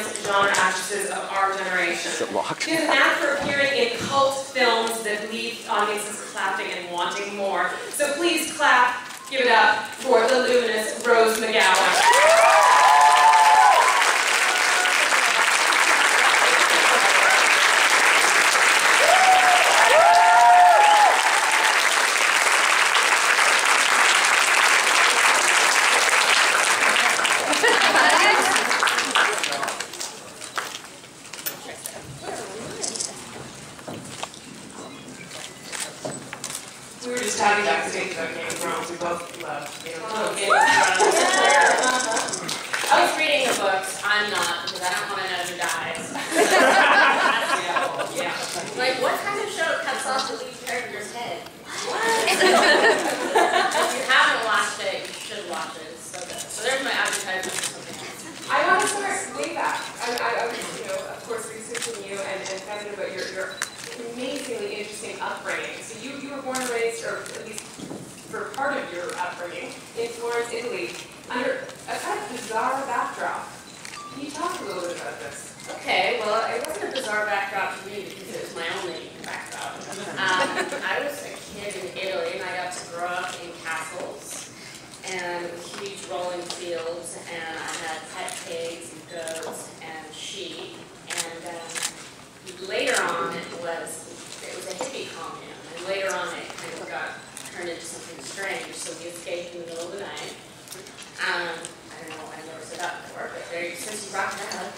finest genre actresses of our generation. Is it locked? She has a knack for appearing in cult films that leave audiences clapping and wanting more. So please clap, give it up for the luminous Rose McGowan. We were just chatting backstage about Game of Thrones. We both love Game of Thrones. I was reading the books. I'm not, because I don't want to know who dies. Yeah. Like, what kind of show cuts off the lead character's head? What? If you haven't watched it, you should watch it. It's so good. So there's my advertisement for something else. I want to start way back. I was, of course, researching you and finding about your amazingly interesting upbringing. So you were born and raised, or at least for part of your upbringing, in Florence, Italy, under a kind of bizarre backdrop. Can you talk a little bit about this? Okay, well, it wasn't a bizarre backdrop to me because it was my only backdrop. I was a kid in Italy, and I got to grow up in castles and huge rolling fields, and I had pet pigs and goats and sheep. And later on, it was a hippie commune, and later on it kind of got turned into something strange. So we escaped in the middle of the night. I don't know, I never said that before, but since you brought that up.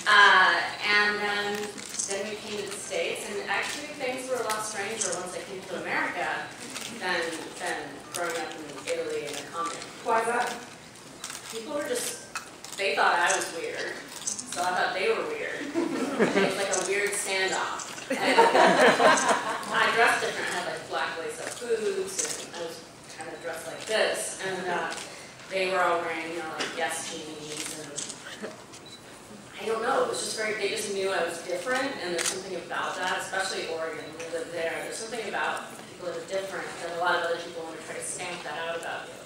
And then we came to the States, and actually things were a lot stranger once I came to America than growing up in Italy in a commune. Why is that? People were they thought I was weird, so I thought they were weird. It was like a weird standoff. And I dressed different. I had like black lace-up boots, and I was kind of dressed like this. And they were all wearing, like Guess jeans, and I don't know. It was just they just knew I was different, and there's something about that, especially Oregon. We lived there. There's something about people that are different that a lot of other people want to try to stamp that out about you.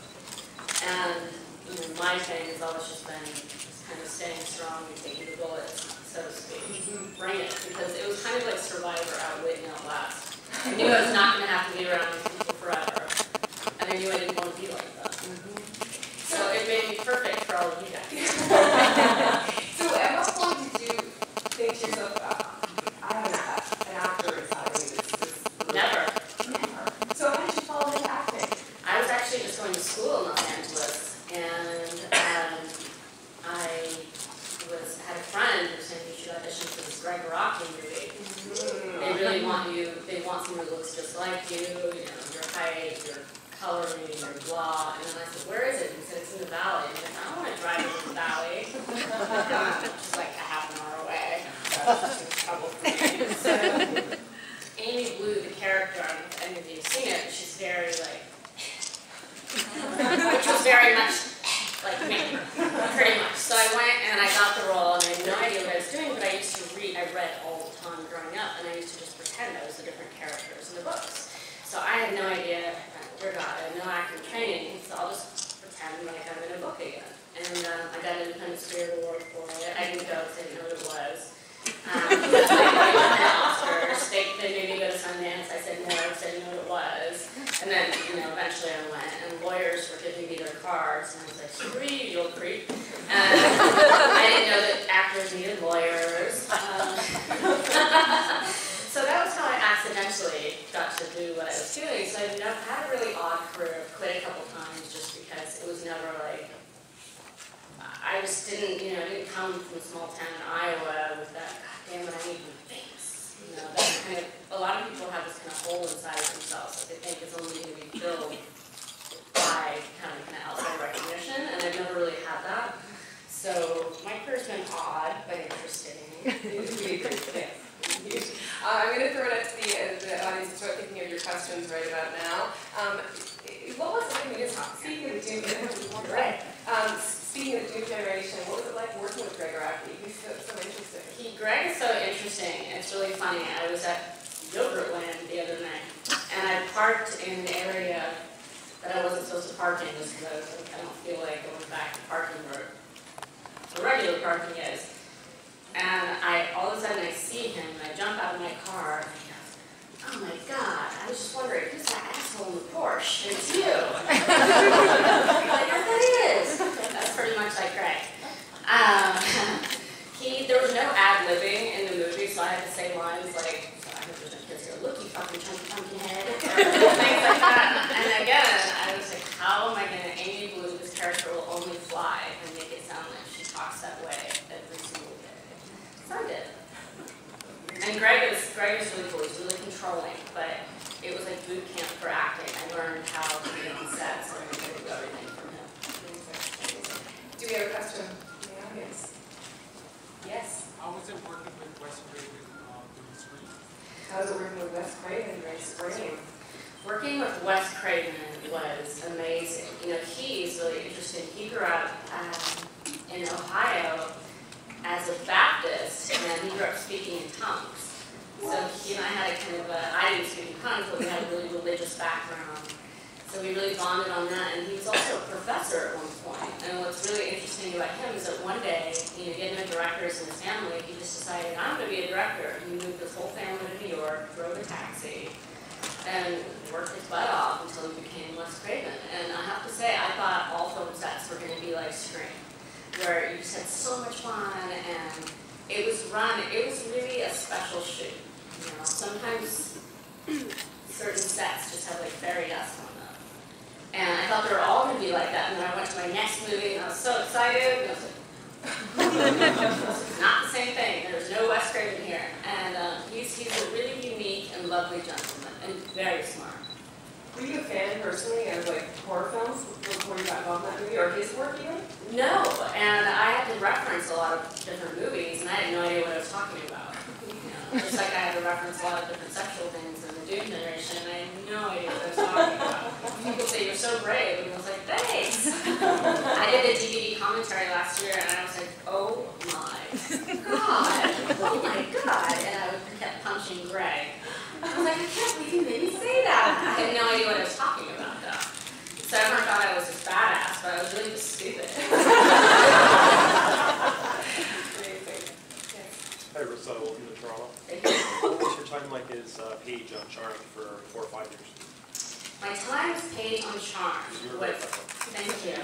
And my thing has always just been kind of staying strong and taking the bullets, so to speak. Bring it, because it was kind of like Survivor, outwit and outlast. I knew I was not going to have to be around these people forever, and I knew I didn't want to be like them. So it made me perfect for all of you guys. So at what point did you think to yourself, I have an actor inside of me? Never. So how did you fall into acting? I was actually just going to school in Los Angeles, and I had a friend who said you should audition for this Greg Rocky movie. They really want you, they want someone who looks just like you, your height, your coloring, your blah. And then I said, where is it? And he said, it's in the valley. And I said, I don't want to drive into the valley. Which is like a half an hour away. So that was just trouble for me. So Amy Blue, the character, I don't know if any of you have seen it, she's very like, which was very much like me, pretty much. So I went and I got the role, and I had no idea what I was doing, but I used to read, I read all the time growing up, and I used to just pretend I was the different characters in the books. So I had no idea, dear God, I had no acting training, so I'll just pretend like I'm in a book again. And I got an Independent Spirit Award for it. I didn't go because I didn't know what it was. They made me go to Sundance. I said no because I didn't know what it was. And then, eventually I went, and lawyers were giving me their cards, and I was like, screw you, you old creep. And I didn't know that actors needed lawyers. So that was how I accidentally got to do what I was doing. So I had a really odd career. Quit a couple times just because it was never like, I just didn't, I didn't come from a small town in Iowa with that, God damn it, I need to be famous. That kind of, a lot of people have this kind of hole inside of themselves that they think is only going to be filled by kind of outside recognition, and I've never really had that. So my career's been odd, but interesting. I'm going to throw it out to the audience to start thinking of your questions right about now. What was it? Speaking of the Doom generation, speaking of the Doom generation, what was it like working with Greg Rocky? He's so interesting. Greg is so interesting. It's really funny. I was at Yogurtland the other night, and I parked in an area that I wasn't supposed to park in just because I don't feel like going back to parking where the regular the parking is. And all of a sudden I see him, and I jump out of my car, and he goes, "Oh my God, I was just wondering, who's that asshole in the Porsche?" And it's you. I'm like, "Yes, that is." That's pretty much like Greg. There was no ad-libbing in the movie, so I had to say lines like, so I heard the kids go, "Look, you fucking chunky pumpkin head," or things like that. And again, I was like, how am I going to Amy Blue, this character will only fly, and make it sound like she talks that way every single day? So I did. And Greg is really cool. He's really controlling, but it was like boot camp for acting. I learned how to be on set, so I could do everything from him. Do we have a question from the audience? Yes. How was it working with Wes Craven through the screen? How was it working with Wes Craven during screening? Working with Wes Craven was amazing. You know, he's really interesting. He grew up in Ohio as a Baptist, and he grew up speaking in tongues. So he and I had a kind of I didn't speak in tongues, but we had a really religious background. So we really bonded on that, and he was also a professor at one point. And what's really interesting about him is that one day, getting the directors in his family, he just decided, I'm going to be a director. And he moved his whole family to New York, drove a taxi, and worked his butt off until he became Wes Craven. And I have to say, I thought all film sets were going to be like Scream, where you just had so much fun, and it was really a special shoot. Sometimes certain sets just have like fairy dust on them. And I thought they were all going to be like that. And then I went to my next movie, and I was so excited. And I was like, it's not the same thing. There's no Wes Craven here. And he's a really unique and lovely gentleman, and very smart. Were you a fan personally of like horror films before you got involved in that movie, or his work even? No, and I had to reference a lot of different movies, and I had no idea what I was talking about. Just like I had to reference a lot of different sexual things in the Doom generation, and I had no idea what I was talking about. People say, "You're so brave," and I was like, "Thanks." I did a DVD commentary last year, and I was like, "Oh my God, oh my God," and I kept punching Greg. I was like, "I can't believe you made me say that." I had no idea what I was talking about, though. So everyone thought I was just badass, but I was really just stupid. Hi, Russell, in Toronto. What's your time like as Paige on Charmed for 4 or 5 years? My time as Paige on Charmed was, thank you.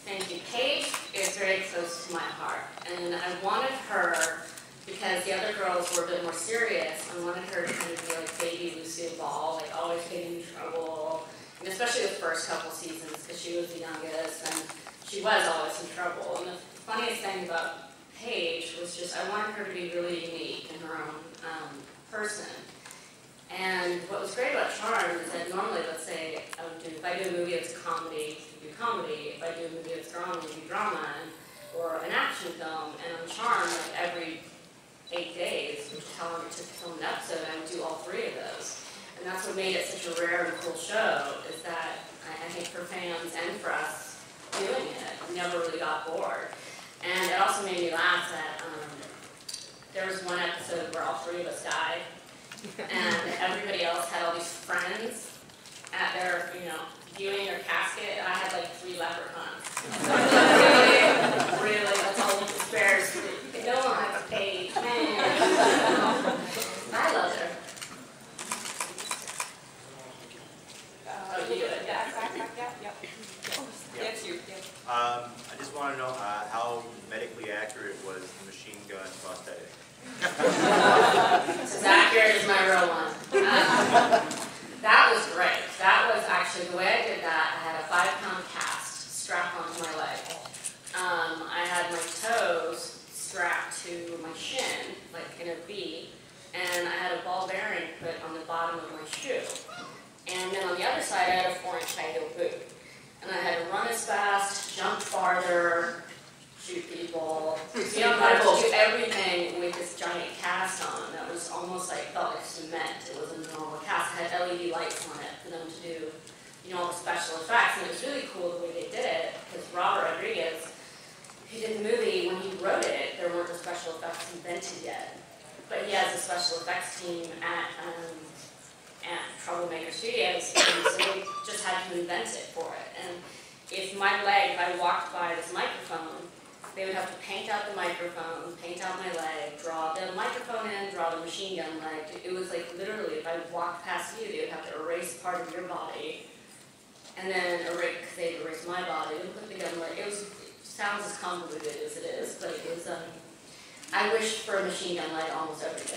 Thank you. Paige is very close to my heart, and I wanted her, because the other girls were a bit more serious, I wanted her to kind of be like baby Lucille Ball, like always getting in trouble, and especially the first couple seasons, because she was the youngest, and she was always in trouble. And the funniest thing about Paige was just, I wanted her to be really unique in her own person. And what was great about Charmed is that normally, let's say, if I do a movie that's a comedy, we do comedy. If I do a movie that's drama, we do drama, or an action film. And on Charmed, like every 8 days, which is how long it took to film an episode, I would do all 3 of those. And that's what made it such a rare and cool show, is that I think for fans and for us doing it, we never really got bored. And it also made me laugh that there was one episode where all 3 of us died, and everybody else had all these friends at their, viewing their casket, and I had like 3 leprechauns. So really, that's all the spares. No one has paid, man. I loved her. Oh, you do it. Yes, you. I just want to know how medically accurate was the machine gun prosthetic? It's as accurate as my real one. That was great. That was actually, the way I did that, I had a 5-pound cast strapped onto my leg. I had my toes strapped to my shin, like in a V, and I had a ball bearing put on the bottom of my shoe. And then on the other side, I had a 4-inch high heel boot. And I had to run as fast, jump farther, shoot people. I had to do everything with this giant cast on that was almost felt like cement. It wasn't a normal cast. It had LED lights on it for them to do, all the special effects. And it was really cool the way they did it, because Robert Rodriguez, who did the movie, when he wrote it, there weren't the special effects invented yet. But he has a special effects team at Troublemaker Studios, and so they just had to invent it for it. And if I walked by this microphone They would have to paint out the microphone, paint out my leg, draw the microphone in, draw the machine gun leg. It was like literally, if I walked past you, they would have to erase part of your body, and then erase, because they'd erase my body, and put the gun leg. It sounds as convoluted as it is, but it was, I wished for a machine gun leg almost every day.